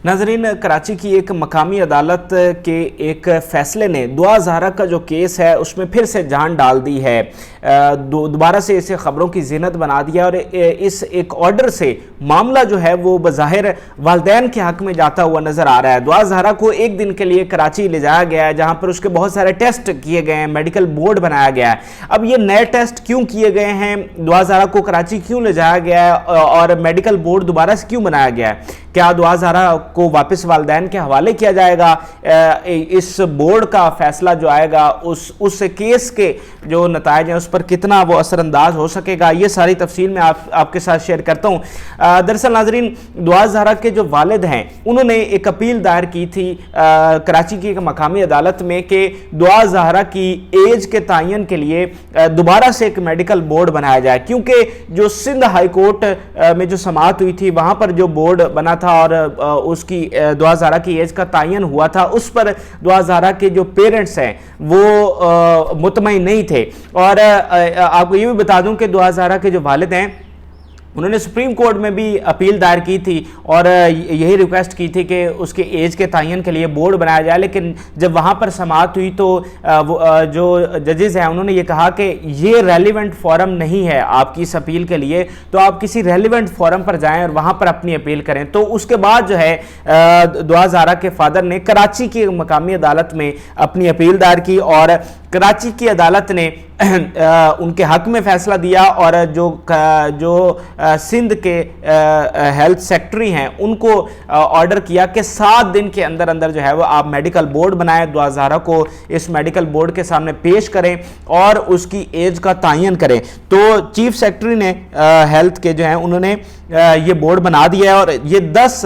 नाज़रीन, कराची की एक मकामी अदालत के एक फ़ैसले ने दुआ ज़हरा का जो केस है उसमें फिर से जान डाल दी है। दोबारा से इसे ख़बरों की ज़ीनत बना दिया और इस एक ऑर्डर से मामला जो है वो बज़ाहिर वालिदैन के हक़ में जाता हुआ नज़र आ रहा है। दुआ ज़हरा को एक दिन के लिए कराची ले जाया गया है, जहाँ पर उसके बहुत सारे टेस्ट किए गए हैं, मेडिकल बोर्ड बनाया गया है। अब ये नए टेस्ट क्यों किए गए हैं, दुआ ज़हरा को कराची क्यों ले जाया गया है और मेडिकल बोर्ड दोबारा से क्यों बनाया गया है? क्या दुआ ज़हरा को वापस वालिदैन के हवाले किया जाएगा? इस बोर्ड का फैसला जो आएगा उस केस के जो नताइज हैं उस पर कितना वो असरअंदाज हो सकेगा, ये सारी तफसील मैं आपके साथ शेयर करता हूँ। दरअसल नाज़रीन, दुआ ज़हरा के जो वालिद हैं उन्होंने एक अपील दायर की थी कराची की एक मकामी अदालत में कि दुआ ज़हरा की एज के तयन के लिए दोबारा से एक मेडिकल बोर्ड बनाया जाए, क्योंकि जो सिंध हाई कोर्ट में जो समाअत हुई थी वहाँ पर जो बोर्ड बना था और उसकी दुआ ज़हरा की एज का तयन हुआ था, उस पर दुआ ज़हरा के जो पेरेंट्स हैं वो मुतमईन नहीं थे। और आपको ये भी बता दूं कि दुआ ज़हरा के जो वालिद हैं उन्होंने सुप्रीम कोर्ट में भी अपील दायर की थी और यही रिक्वेस्ट की थी कि उसके एज के तयन के लिए बोर्ड बनाया जाए, लेकिन जब वहाँ पर समाअत हुई तो जो जजेस हैं उन्होंने ये कहा कि ये रेलिवेंट फोरम नहीं है आपकी इस अपील के लिए, तो आप किसी रेलिवेंट फोरम पर जाएं और वहाँ पर अपनी अपील करें। तो उसके बाद जो है दुआ ज़हरा के फादर ने कराची की मकामी अदालत में अपनी अपील दायर की और कराची की अदालत ने उनके हक में फैसला दिया और जो सिंध के हेल्थ सेक्रेटरी हैं उनको ऑर्डर किया कि 7 दिन के अंदर अंदर जो है वो आप मेडिकल बोर्ड बनाएं, दुआ ज़हरा को इस मेडिकल बोर्ड के सामने पेश करें और उसकी एज का तयन करें। तो चीफ सेक्रेटरी ने हेल्थ के जो हैं उन्होंने ये बोर्ड बना दिया है और ये 10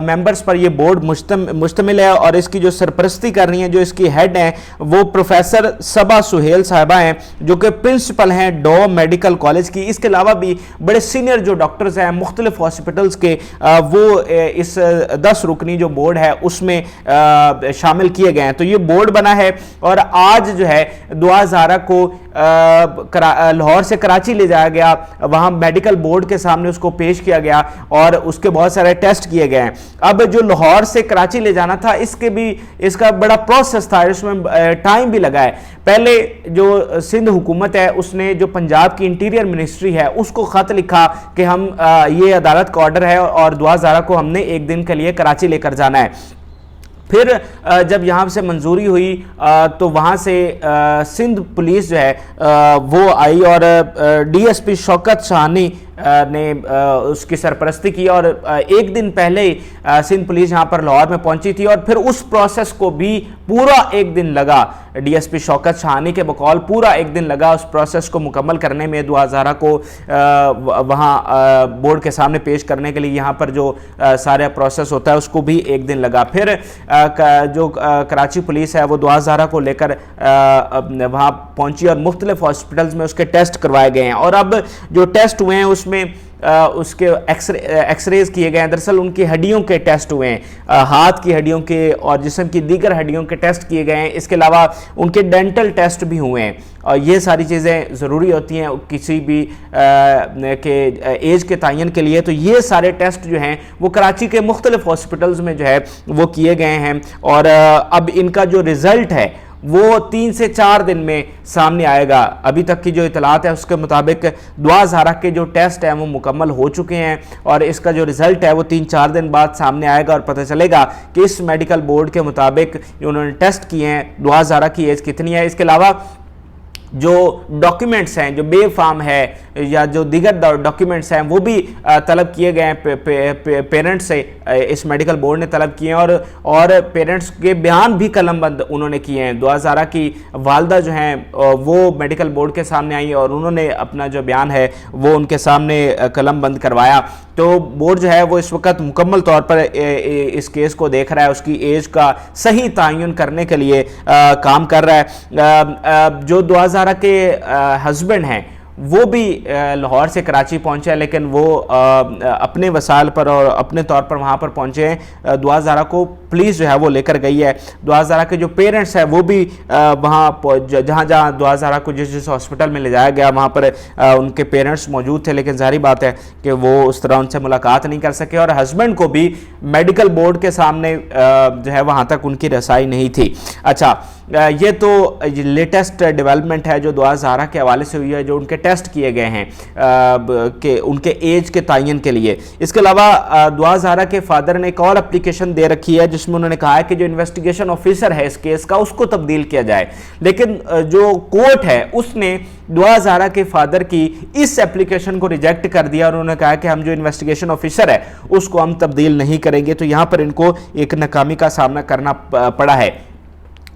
मेंबर्स पर ये बोर्ड मुश्तमिल है और इसकी जो सरपरस्ती कर रही हैं, जो इसकी हेड हैं वो प्रोफेसर सबा सुहेल साहिबा हैं, जो कि प्रिंसिपल हैं डॉ मेडिकल कॉलेज की। इसके अलावा भी बड़े सीनियर जो डॉक्टर्स हैं मुख्तलिफ हॉस्पिटल्स के, वो इस 10 रुकनी जो बोर्ड है उसमें शामिल किए गए हैं। तो ये बोर्ड बना है और आज जो है दुआ ज़हरा को लाहौर से कराची ले जाया गया, वहाँ मेडिकल बोर्ड के सामने उसको पेश किया गया और उसके बहुत सारे टेस्ट किए गए। अब जो लाहौर से कराची ले जाना था इसका बड़ा प्रोसेस था, इसमें टाइम भी लगा है। पहले जो सिंध हुकूमत है उसने जो पंजाब की इंटीरियर मिनिस्ट्री है उसको खत लिखा कि हम ये अदालत का ऑर्डर है और दुआ ज़हरा को हमने एक दिन के लिए कराची लेकर जाना है। फिर जब यहाँ से मंजूरी हुई तो वहाँ से सिंध पुलिस जो है वो आई और डीएसपी शौकत शाहनी ने उसकी सरपरस्ती की और एक दिन पहले ही सिंध पुलिस यहाँ पर लाहौर में पहुंची थी और फिर उस प्रोसेस को भी पूरा एक दिन लगा। डीएसपी शौकत शाहनी के बकौल पूरा एक दिन लगा उस प्रोसेस को मुकम्मल करने में, दुआ ज़हरा को वहाँ बोर्ड के सामने पेश करने के लिए यहाँ पर जो सारा प्रोसेस होता है उसको भी एक दिन लगा। फिर जो कराची पुलिस है वो दुआ ज़हरा को लेकर वहाँ पहुंची और मुख्तलिफ हॉस्पिटल्स में उसके टेस्ट करवाए गए हैं और अब जो टेस्ट हुए हैं उसमें उसके एक्सरेज किए गए हैं। दरअसल उनकी हड्डियों के टेस्ट हुए हैं, हाथ की हड्डियों के और जिस्म की दीगर हड्डियों के टेस्ट किए गए हैं। इसके अलावा उनके डेंटल टेस्ट भी हुए हैं और ये सारी चीज़ें ज़रूरी होती हैं किसी भी के एज के तयन के लिए। तो ये सारे टेस्ट जो हैं वो कराची के मुख्तलिफ हॉस्पिटल्स में जो है वो किए गए हैं और अब इनका जो रिज़ल्ट है वो 3 से 4 दिन में सामने आएगा। अभी तक की जो इतलात है उसके मुताबिक दुआ ज़हरा के जो टेस्ट हैं वो मुकम्मल हो चुके हैं और इसका जो रिज़ल्ट है वो 3-4 दिन बाद सामने आएगा और पता चलेगा कि इस मेडिकल बोर्ड के मुताबिक उन्होंने टेस्ट किए हैं दुआ ज़हरा की एज कितनी है। इसके अलावा जो डॉक्यूमेंट्स हैं, जो बे फार्म है या जो दीगर डॉक्यूमेंट्स हैं वो भी तलब किए गए हैं पेरेंट्स से, इस मेडिकल बोर्ड ने तलब किए हैं और पेरेंट्स के बयान भी कलमबंद उन्होंने किए हैं। दुआ ज़हरा की वालदा जो हैं वो मेडिकल बोर्ड के सामने आई और उन्होंने अपना जो बयान है वो उनके सामने कलमबंद करवाया। तो बोर्ड जो है वो इस वक्त मुकम्मल तौर पर इस केस को देख रहा है, उसकी एज का सही तयन करने के लिए काम कर रहा है। जो दुआ ज़हरा के हस्बैंड हैं وہ بھی لاہور سے کراچی پہنچے، لیکن وہ اپنے وسائل پر اور اپنے طور پر وہاں پر پہنچے ہیں۔ دعا زہرا کو پولیس جو ہے وہ لے کر گئی ہے۔ دعا زہرا کے جو پیرنٹس ہیں وہ بھی وہاں جہاں جہاں دعا زہرا کو جس ہاسپٹل میں لے جایا گیا وہاں پر ان کے پیرنٹس موجود تھے، لیکن ظاہری بات ہے کہ وہ اس طرح ان سے ملاقات نہیں کر سکے، اور ہسبینڈ کو بھی میڈیکل بورڈ کے سامنے جو ہے وہاں تک ان کی رسائی نہیں تھی۔ اچھا، یہ تو لیٹسٹ ڈیولپمنٹ ہے جو دعا زہرا کے حوالے سے ہوئی ہے، جو ان کے ٹیسٹ کیے گئے ہیں کہ ان کے ایج کے تعین کے لیے۔ اس کے علاوہ دعا زہرا کے فادر نے ایک اور اپلیکیشن دے رکھی ہے جس میں انہوں نے کہا ہے کہ جو انویسٹیگیشن آفیسر ہے اس کیس کا، اس کو تبدیل کیا جائے، لیکن جو کورٹ ہے اس نے دعا زہرا کے فادر کی اس اپلیکیشن کو ریجیکٹ کر دیا، اور انہوں نے کہا کہ ہم جو انویسٹیگیشن آفیسر ہے اس کو ہم تبدیل نہیں کریں گے۔ تو یہاں پر ان کو ایک ناکامی کا سامنا کرنا پڑا ہے۔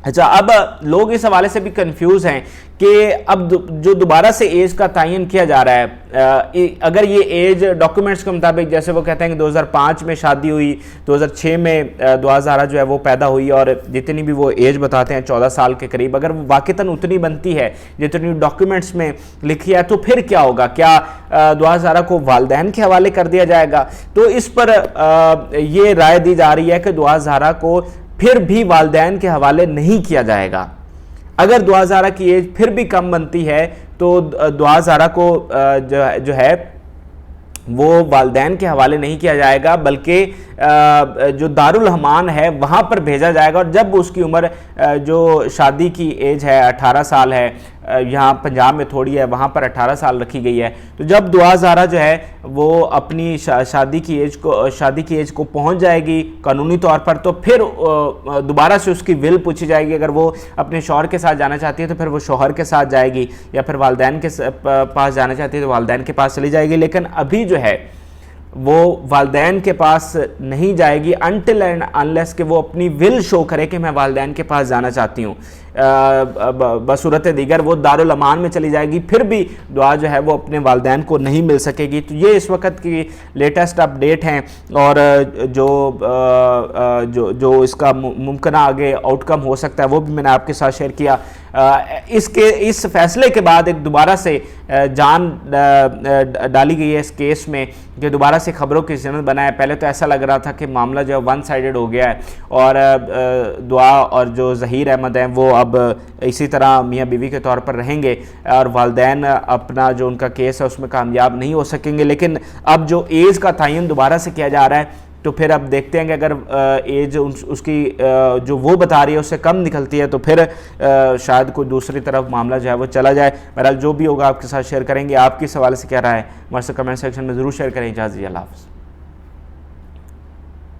اچھا، اب لوگ اس حوالے سے بھی کنفیوز ہیں کہ اب جو دوبارہ سے ایج کا تعین کیا جا رہا ہے، اگر یہ ایج ڈاکومنٹس کے مطابق، جیسے وہ کہتے ہیں کہ 2005 میں شادی ہوئی، 2006 میں دعا زہرا جو ہے وہ پیدا ہوئی، اور جتنی بھی وہ ایج بتاتے ہیں 14 سال کے قریب، اگر وہ واقعتاً اتنی بنتی ہے جتنی ڈاکومنٹس میں لکھی ہے، تو پھر کیا ہوگا؟ کیا دعا زہرا کو والدین کے حوالے کر دیا جائے گا؟ تو اس پر یہ رائے دی جا رہی ہے کہ دعا زہرا کو پھر بھی والدین کے حوالے نہیں کیا جائے گا۔ اگر دعا زہرا کی ایج پھر بھی کم بنتی ہے تو دعا زہرا کو جو ہے وہ والدین کے حوالے نہیں کیا جائے گا، بلکہ جو دارالحمان ہے وہاں پر بھیجا جائے گا، اور جب اس کی عمر جو شادی کی ایج ہے 18 سال ہے، یہاں پنجاب میں تھوڑی ہے، وہاں پر 18 سال رکھی گئی ہے، تو جب دعا زہرا جو ہے وہ اپنی شادی کی ایج کو پہنچ جائے گی قانونی طور پر، تو پھر دوبارہ سے اس کی ول پوچھی جائے گی۔ اگر وہ اپنے شوہر کے ساتھ جانا چاہتی ہے تو پھر وہ شوہر کے ساتھ جائے گی، یا پھر والدین کے پاس جانا چاہتی ہے تو والدین کے پاس چلی جائے گی، لیکن ابھی جو ہے وہ والدین کے پاس نہیں جائے گی until and unless کہ وہ اپنی ول شو کرے کہ میں والدین کے پاس جانا چاہتی ہوں۔ بصورت دیگر وہ دارالامان میں چلی جائے گی، پھر بھی دعا جو ہے وہ اپنے والدین کو نہیں مل سکے گی۔ تو یہ اس وقت کی لیٹسٹ اپڈیٹ ہیں، اور جو اس کا ممکنہ آگے آؤٹ کم ہو سکتا ہے وہ بھی میں نے آپ کے ساتھ شیئر کیا۔ اس فیصلے کے بعد ایک دوبارہ سے جان ڈالی گئی ہے اس کیس میں، کہ دوبارہ سے خبروں کی زینت بنا ہے۔ پہلے تو ایسا لگ رہا تھا کہ معاملہ جو ہے ون سائیڈڈ ہو گیا ہے، اور دعا اور جو ظہیر احمد ہیں وہ اب اسی طرح میاں بیوی کے طور پر رہیں گے، اور والدین اپنا جو ان کا کیس ہے اس میں کامیاب نہیں ہو سکیں گے۔ لیکن اب جو ایج کا تعین دوبارہ سے کیا جا رہا ہے، تو پھر اب دیکھتے ہیں کہ اگر ایج اس کی جو وہ بتا رہی ہے اس سے کم نکلتی ہے تو پھر شاید کوئی دوسری طرف معاملہ جو ہے وہ چلا جائے۔ بہرحال جو بھی ہوگا آپ کے ساتھ شیئر کریں گے۔ آپ کی اس حوالے سے کیا رائے ہے ہمارے سے کمنٹ سیکشن میں ضرور شیئر کریں۔ اجازت دیجیے، اللہ حافظ۔